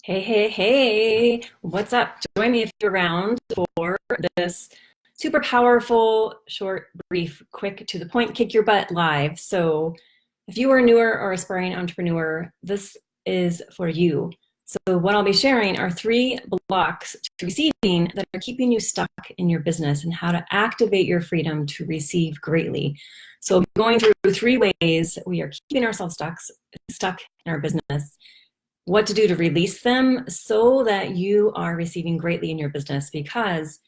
Hey, hey, hey, what's up? Join me if you're around for this super powerful, short, brief, quick, to the point, kick your butt live. So, if you are a newer or aspiring entrepreneur, this is for you. So, what I'll be sharing are three blocks to receiving that are keeping you stuck in your business and how to activate your freedom to receive greatly. So, going through three ways we are keeping ourselves stuck in our business, what to do to release them so that you are receiving greatly in your business. Because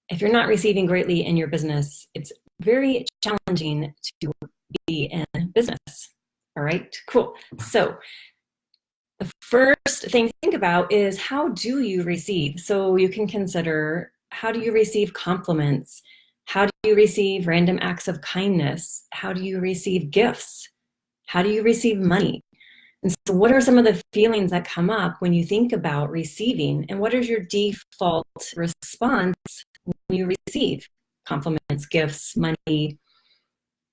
if you're not receiving greatly in your business, it's very challenging to be in business. All right, cool. So the first thing to think about is, how do you receive? So you can consider, how do you receive compliments? How do you receive random acts of kindness? How do you receive gifts? How do you receive money? And so what are some of the feelings that come up when you think about receiving? And what is your default response when you receive compliments, gifts, money?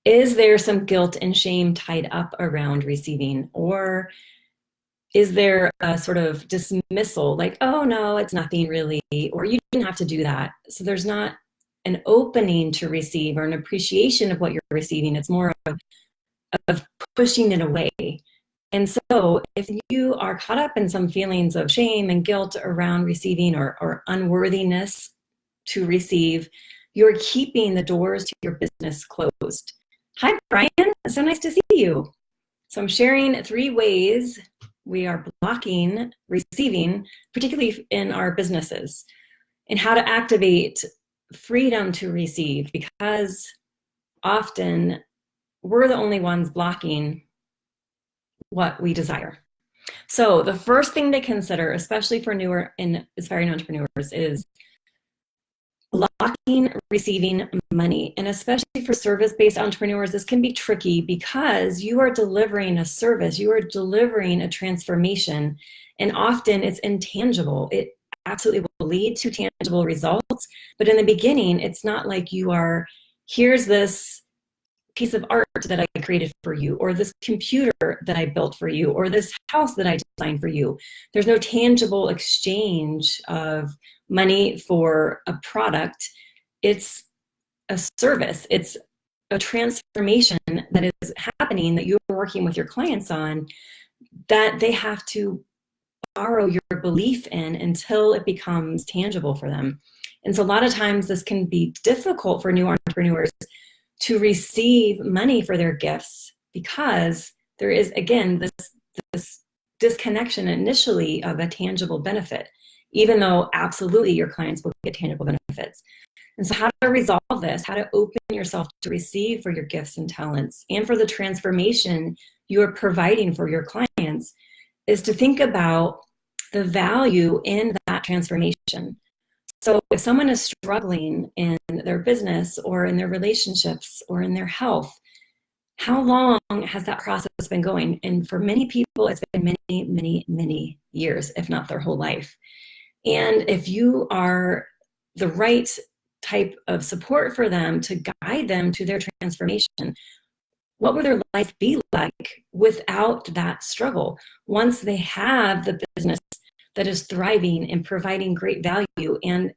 Is there some guilt and shame tied up around receiving? Or is there a sort of dismissal, like, oh no, it's nothing really, or you didn't have to do that? So there's not an opening to receive or an appreciation of what you're receiving. It's more of pushing it away. And so if you are caught up in some feelings of shame and guilt around receiving, or unworthiness to receive, you're keeping the doors to your business closed. Hi, Brian. It's so nice to see you. So I'm sharing three ways we are blocking receiving, particularly in our businesses, and how to activate freedom to receive, because often we're the only ones blocking what we desire. So the first thing to consider, especially for newer and aspiring entrepreneurs, is blocking receiving money. And especially for service-based entrepreneurs, this can be tricky because you are delivering a service, you are delivering a transformation, and often it's intangible. It absolutely will lead to tangible results, but in the beginning, it's not like you are, here's this piece of art that I created for you, or this computer that I built for you, or this house that I designed for you. There's no tangible exchange of money for a product. It's a service. It's a transformation that is happening, that you're working with your clients on, that they have to borrow your belief in until it becomes tangible for them. And so a lot of times this can be difficult for new entrepreneurs to receive money for their gifts, because there is, again, this disconnection initially of a tangible benefit, even though absolutely your clients will get tangible benefits. And so how to resolve this, how to open yourself to receive for your gifts and talents and for the transformation you are providing for your clients, is to think about the value in that transformation. So if someone is struggling in their business or in their relationships or in their health, how long has that process been going? And for many people, it's been many, many, many years, if not their whole life. And if you are the right type of support for them to guide them to their transformation, what would their life be like without that struggle? Once they have the business that is thriving and providing great value, and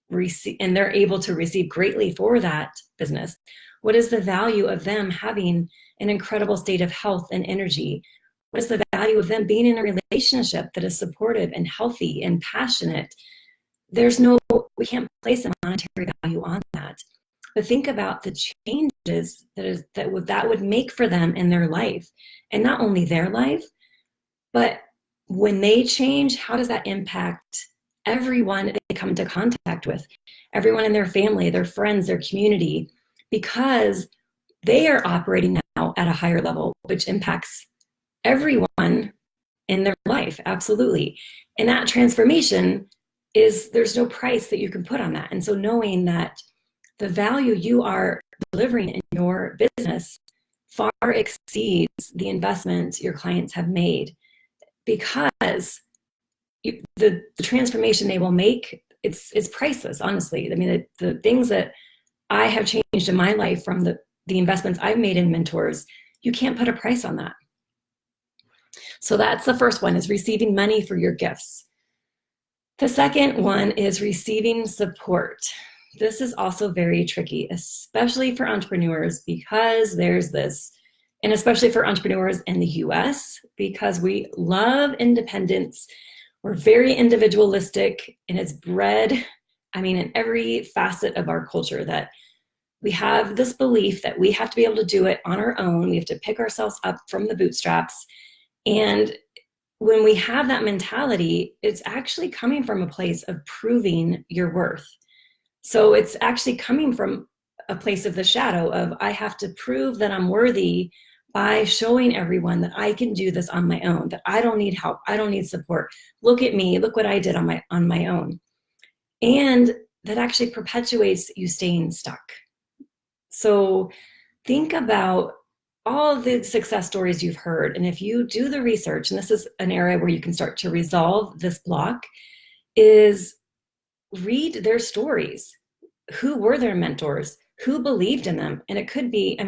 they're able to receive greatly for that business, what is the value of them having an incredible state of health and energy? What is the value of them being in a relationship that is supportive and healthy and passionate? We can't place a monetary value on that. But think about the changes that would make for them in their life, and not only their life, but when they change, how does that impact everyone they come into contact with, everyone in their family, their friends, their community, because they are operating now at a higher level, which impacts everyone in their life, absolutely. And that transformation there's no price that you can put on that. And so knowing that the value you are delivering in your business far exceeds the investment your clients have made, because the transformation they will make, it's priceless, honestly. I mean, the things that I have changed in my life from the investments I've made in mentors, you can't put a price on that. So that's the first one, is receiving money for your gifts. The second one is receiving support. This is also very tricky, especially for entrepreneurs, because there's this, and especially for entrepreneurs in the US, because we love independence. We're very individualistic, and it's bred, in every facet of our culture, that we have this belief that we have to be able to do it on our own. We have to pick ourselves up from the bootstraps. And when we have that mentality, it's actually coming from a place of proving your worth. So it's actually coming from a place of the shadow of, I have to prove that I'm worthy by showing everyone that I can do this on my own, that I don't need help, I don't need support. Look at me, look what I did on my own. And that actually perpetuates you staying stuck. So think about all of the success stories you've heard. And if you do the research, and this is an area where you can start to resolve this block, is read their stories. Who were their mentors? Who believed in them? And it could be,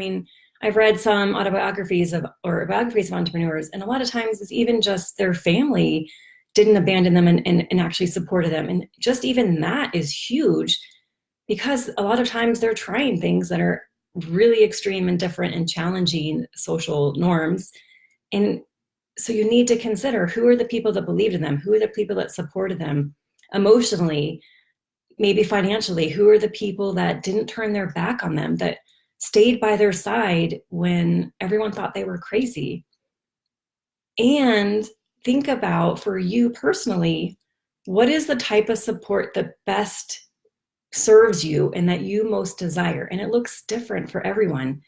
I've read some biographies of entrepreneurs, and a lot of times it's even just their family didn't abandon them and actually supported them. And just even that is huge, because a lot of times they're trying things that are really extreme and different and challenging social norms. And so you need to consider, who are the people that believed in them? Who are the people that supported them emotionally, maybe financially? Who are the people that didn't turn their back on them, that stayed by their side when everyone thought they were crazy? And think about, for you personally, what is the type of support that best serves you and that you most desire? And it looks different for everyone.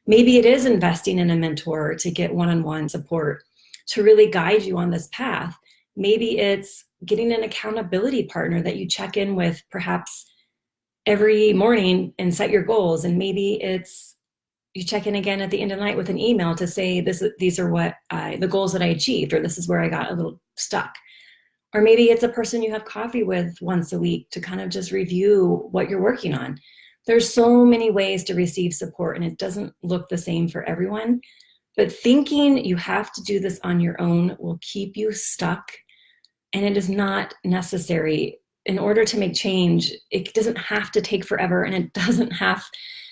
Maybe it is investing in a mentor to get one-on-one support to really guide you on this path. Maybe it's getting an accountability partner that you check in with perhaps every morning and set your goals. And maybe it's you check in again at the end of the night with an email to say, these are the goals that I achieved, or this is where I got a little stuck. Or maybe it's a person you have coffee with once a week to kind of just review what you're working on. There's so many ways to receive support, and it doesn't look the same for everyone. But thinking you have to do this on your own will keep you stuck, and it is not necessary. In order to make change, it doesn't have to take forever, and it doesn't have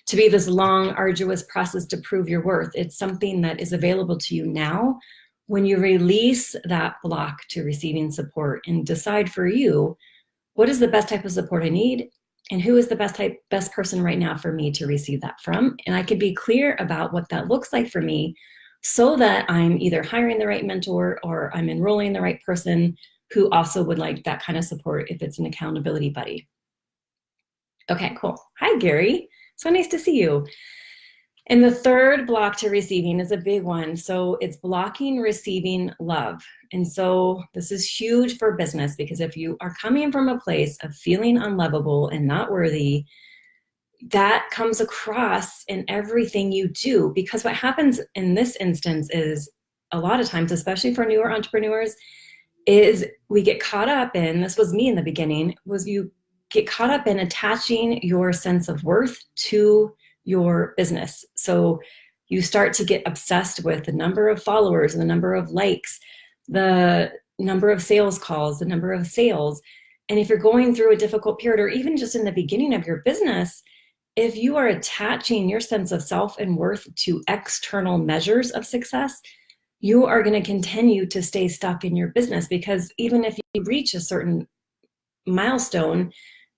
to be this long, arduous process to prove your worth. It's something that is available to you now. When you release that block to receiving support and decide for you, what is the best type of support I need, and who is the best person right now for me to receive that from? And I could be clear about what that looks like for me, so that I'm either hiring the right mentor or I'm enrolling the right person who also would like that kind of support if it's an accountability buddy. Okay, cool. Hi, Gary. So nice to see you. And the third block to receiving is a big one. So it's blocking receiving love. And so this is huge for business, because if you are coming from a place of feeling unlovable and not worthy, that comes across in everything you do. Because what happens in this instance is, a lot of times, especially for newer entrepreneurs, is we get caught up in, this was me in the beginning, was you get caught up in attaching your sense of worth to your business. So you start to get obsessed with the number of followers and the number of likes, the number of sales calls, the number of sales. And if you're going through a difficult period, or even just in the beginning of your business, if you are attaching your sense of self and worth to external measures of success, you are going to continue to stay stuck in your business, because even if you reach a certain milestone,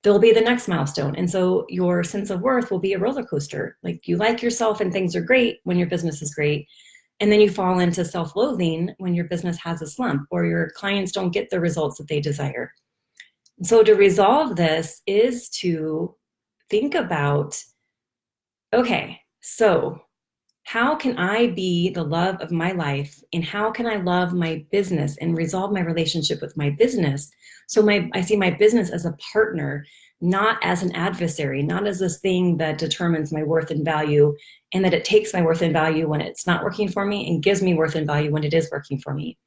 there'll be the next milestone. And so your sense of worth will be a roller coaster. Like, you like yourself and things are great when your business is great. And then you fall into self-loathing when your business has a slump, or your clients don't get the results that they desire. And so to resolve this is to think about, okay, so how can I be the love of my life, and how can I love my business and resolve my relationship with my business? So I see my business as a partner, not as an adversary, not as this thing that determines my worth and value, and that it takes my worth and value when it's not working for me and gives me worth and value when it is working for me.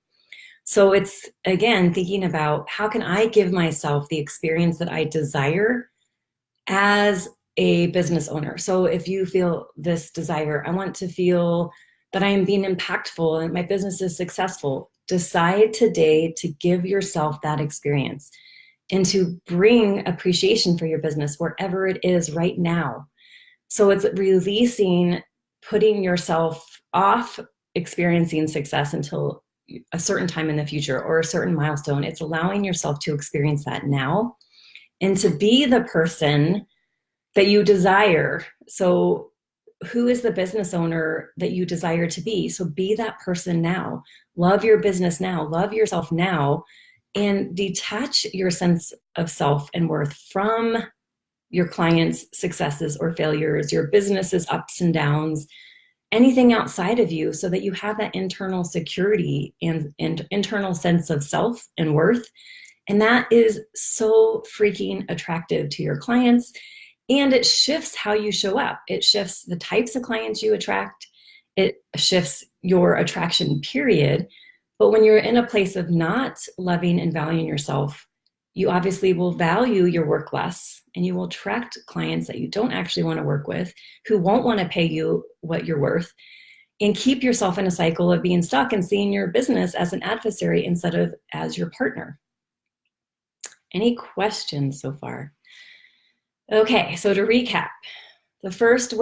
So it's, again, thinking about, how can I give myself the experience that I desire as a business owner? So if you feel this desire, I want to feel that I am being impactful and my business is successful, decide today to give yourself that experience and to bring appreciation for your business wherever it is right now. So it's releasing, putting yourself off experiencing success until a certain time in the future or a certain milestone. It's allowing yourself to experience that now and to be the person that you desire. So who is the business owner that you desire to be? So be that person now. Love your business now. Love yourself now. And detach your sense of self and worth from your clients' successes or failures, your business's ups and downs, anything outside of you, so that you have that internal security and internal sense of self and worth. And that is so freaking attractive to your clients. And it shifts how you show up. It shifts the types of clients you attract. It shifts your attraction period. But when you're in a place of not loving and valuing yourself, you obviously will value your work less, and you will attract clients that you don't actually want to work with, who won't want to pay you what you're worth, and keep yourself in a cycle of being stuck and seeing your business as an adversary instead of as your partner. Any questions so far? Okay, so to recap, the first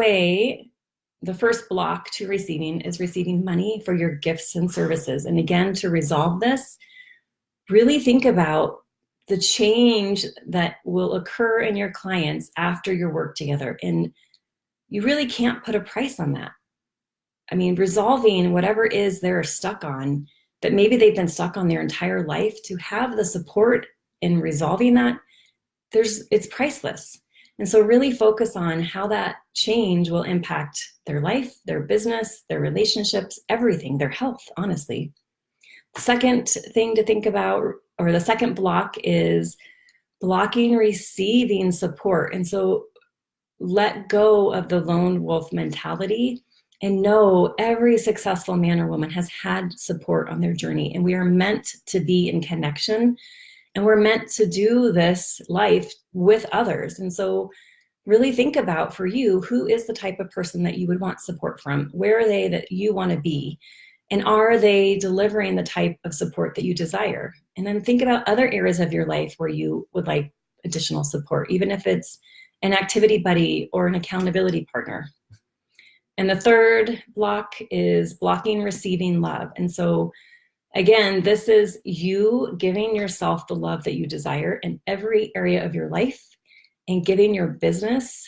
block to receiving is receiving money for your gifts and services. And again, to resolve this, really think about the change that will occur in your clients after your work together. And you really can't put a price on that. I mean, resolving whatever it is they're stuck on, that maybe they've been stuck on their entire life, to have the support in resolving that, it's priceless. And so really focus on how that change will impact their life, their business, their relationships, everything, their health, honestly. The second thing to think about, or the second block, is blocking receiving support. And so let go of the lone wolf mentality and know every successful man or woman has had support on their journey. And we are meant to be in connection, and we're meant to do this life with others. And so really think about, for you, who is the type of person that you would want support from? Where are they that you want to be? And are they delivering the type of support that you desire? And then think about other areas of your life where you would like additional support, even if it's an activity buddy or an accountability partner. And the third block is blocking receiving love. And so again, this is you giving yourself the love that you desire in every area of your life, and giving your business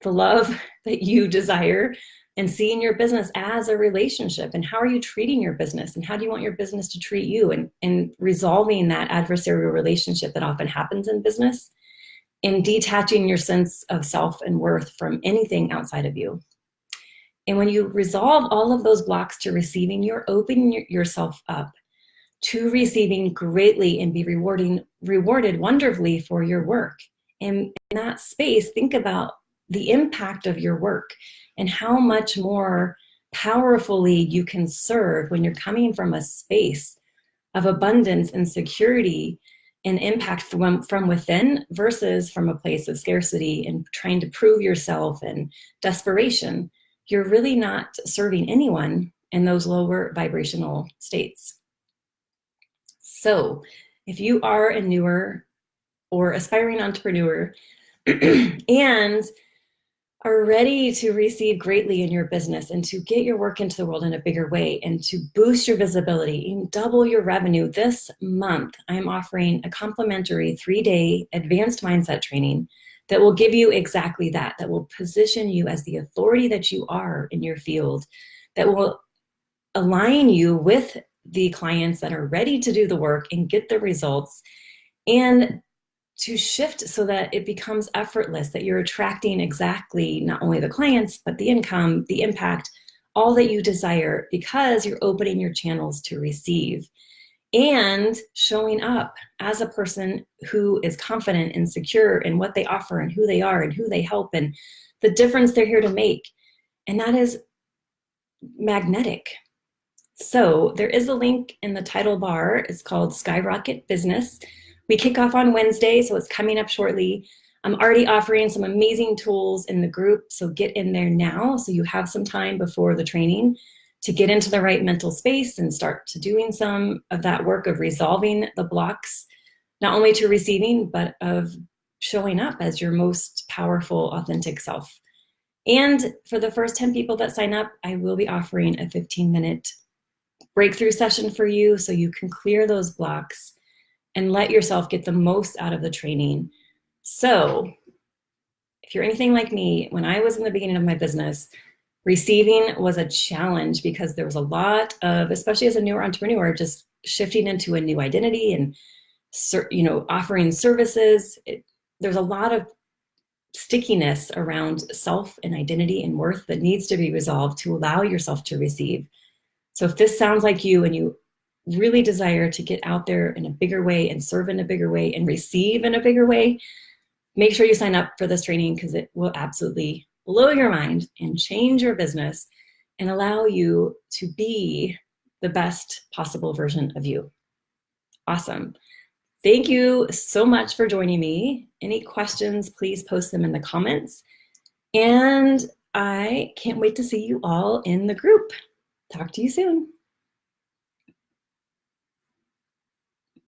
the love that you desire, and seeing your business as a relationship. And how are you treating your business? And how do you want your business to treat you? And resolving that adversarial relationship that often happens in business, and detaching your sense of self and worth from anything outside of you. And when you resolve all of those blocks to receiving, you're opening yourself up to receiving greatly and be rewarded wonderfully for your work. And in that space, think about the impact of your work and how much more powerfully you can serve when you're coming from a space of abundance and security and impact from within, versus from a place of scarcity and trying to prove yourself and desperation. You're really not serving anyone in those lower vibrational states. So if you are a newer or aspiring entrepreneur and are ready to receive greatly in your business, and to get your work into the world in a bigger way, and to boost your visibility and double your revenue, this month I am offering a complimentary 3-day advanced mindset training that will give you exactly that, that will position you as the authority that you are in your field, that will align you with the clients that are ready to do the work and get the results, and to shift so that it becomes effortless, that you're attracting exactly not only the clients, but the income, the impact, all that you desire, because you're opening your channels to receive and showing up as a person who is confident and secure in what they offer and who they are and who they help and the difference they're here to make. And that is magnetic. So there is a link in the title bar. It's called Skyrocket Business. We kick off on Wednesday, so it's coming up shortly. I'm already offering some amazing tools in the group, so get in there now so you have some time before the training to get into the right mental space and start to doing some of that work of resolving the blocks, not only to receiving, but of showing up as your most powerful, authentic self. And for the first 10 people that sign up, I will be offering a 15-minute breakthrough session for you so you can clear those blocks and let yourself get the most out of the training. So if you're anything like me, when I was in the beginning of my business, receiving was a challenge because there was a lot of, especially as a newer entrepreneur, just shifting into a new identity and offering services. There's a lot of stickiness around self and identity and worth that needs to be resolved to allow yourself to receive. So if this sounds like you and you really desire to get out there in a bigger way and serve in a bigger way and receive in a bigger way, make sure you sign up for this training because it will absolutely blow your mind and change your business and allow you to be the best possible version of you. Awesome. Thank you so much for joining me. Any questions, please post them in the comments. And I can't wait to see you all in the group. Talk to you soon.